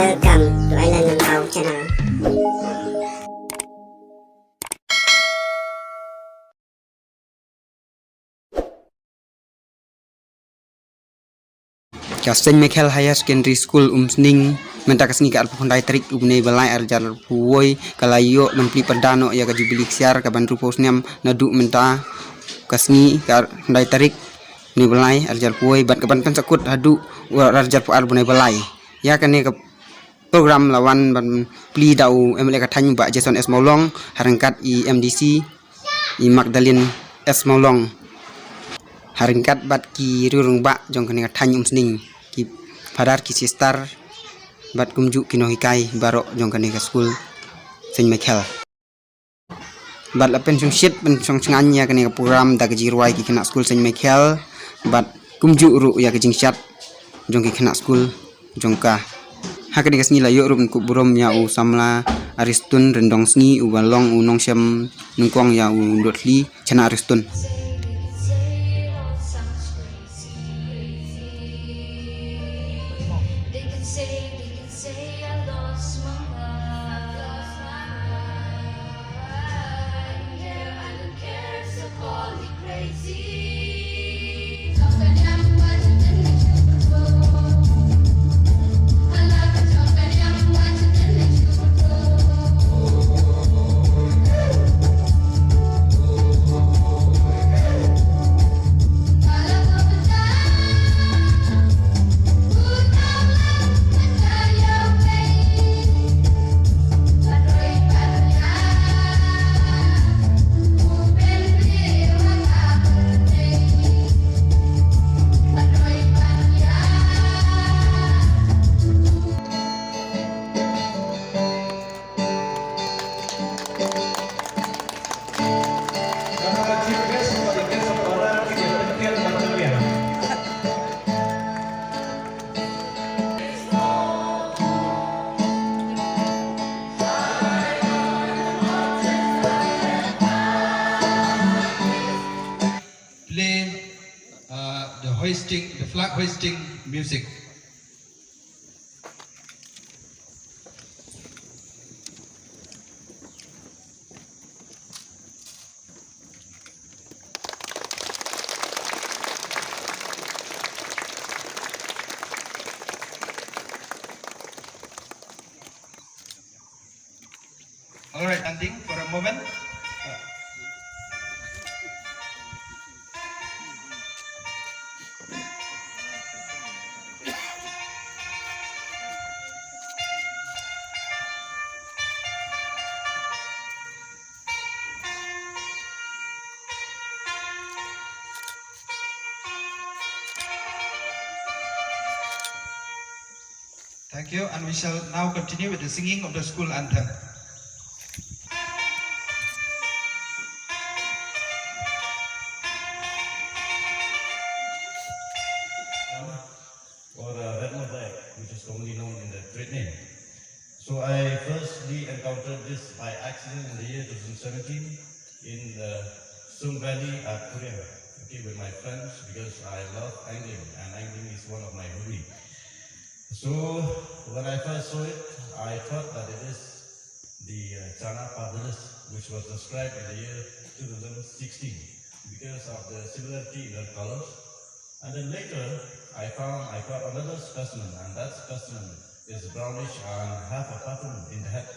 Welcome to Ailannamsaw channel. Saint Michael Higher Secondary School umsning Mynta kasni ka alpha hundai tarik ubnei balai arjar puoi kalayo menpli perdano ya ka jubilee siar ka bantu snem nadu Mynta kasni ka hundai tarik ni balai arjar puoi ban ka ban sakut hadu arjar pu arbunai balai ya kan ka program lawan ban plie dau MLA thaiñ Jason S mawlong ryngkat i MDC i Macdalin S mawlong ryngkat bat ki rurung ba jong kan thaiñ umsning ki padar ki sister bat kumju kinohikai baro jong kan school Saint Michael bat lapen sung shit ben sung nganya kan program da jirwai ki kena school Saint Michael bat kumju ru ya ke jingsat jong ki kena school jong ka hakani kasni la yo rubun ku burom ya u samla aristun rendong sngi u balong u nongsem nungkong ya u dotli chana aristun. The flag hoisting music. All right, standing for a moment. Thank you, and we shall now continue with the singing of the school anthem. Or red mawlong, which is commonly known in the trade name. So I firstly encountered this by accident in the year 2017 in the Sum Valley at Korea, with my friends, because I love angling, and angling is one of my hobbies. So when I first saw it, I thought that it is the Chana Pardalis, which was described in the year 2016 because of the similarity in their colors. And then later, I got another specimen, and that specimen is brownish and have a pattern in the head.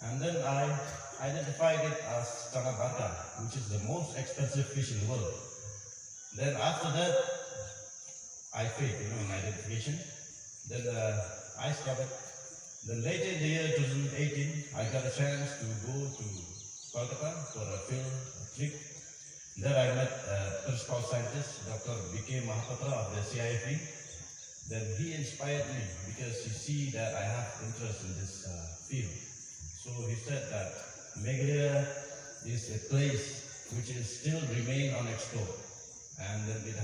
And then I identified it as Chana Barca, which is the most expensive fish in the world. Then after that, I failed, in identification. Then I stopped it. Then later in the year 2018, I got a chance to go to Kolkata for a field trip. There I met a principal scientist, Dr. B.K. Mahapatra of the CIFE. Then he inspired me because he see that I have interest in this field. So he said that Meghalaya is a place which is still remain unexplored, and then it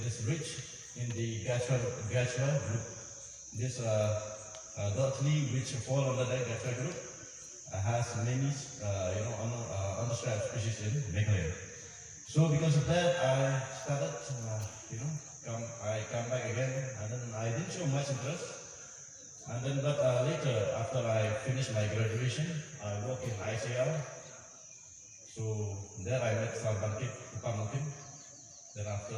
is rich in the Gachwa group. This dotli which fall under the Gachwa group has many undescribed species in Meghalaya. So because of that, I started I come back again, and then I didn't show much interest. And then, but later, after I finished my graduation, I worked in ICL. So there I met Sarbantik Upamukim. Then after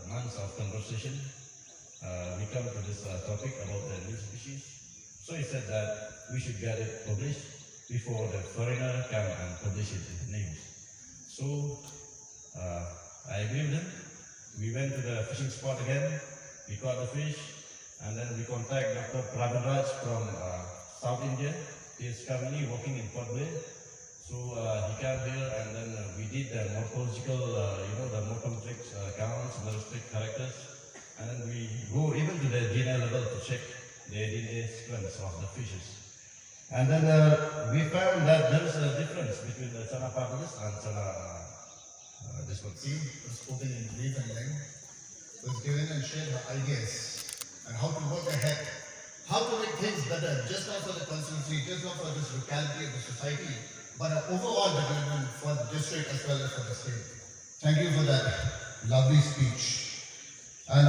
months of conversation, we come to this topic about the new species. So he said that we should get it published before the foreigner come and publish it in the names. So I agree with him. We went to the fishing spot again, we caught the fish, and then we contact Dr. Pravanraj from South India. He is currently working in Port Blair. So he came here, and then we did the morphological, the morphometrics counts, morphological characters, and then we go even to the DNA level to check the DNA sequence of the fishes. And then we found that there is a difference between the Chana pardalis and Chana this one. Team was spoken in brief and length, was given and shared her ideas and how to work ahead, how to make things better, just not for the constituency, just not for this locality of the society, but an overall development for the district as well as for the state. Thank you for that lovely speech. And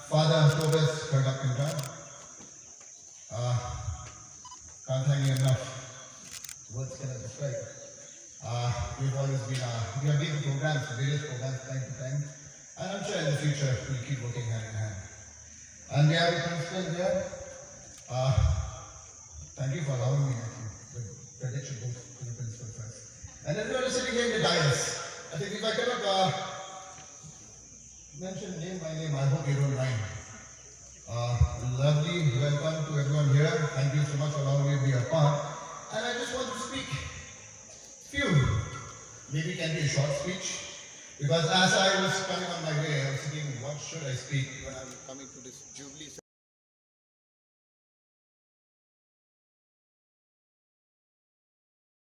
Father Tobas heard up and down. Can't thank you enough. Words cannot describe. We've always been, we have been to programs, various programs time to time, and I'm sure in the future we'll keep working hand in hand. And we have a principal here. Thank you for allowing me. The credit should go to the principal first. And everyone is sitting here in the dais. I think if I cannot mention name by name, I hope you don't mind. Lovely welcome to everyone here. Thank you so much for allowing me to be a part. And I just want to speak few, maybe it can be a short speech, because as I was coming on my way, I was thinking, what should I speak when I'm coming to this jubilee?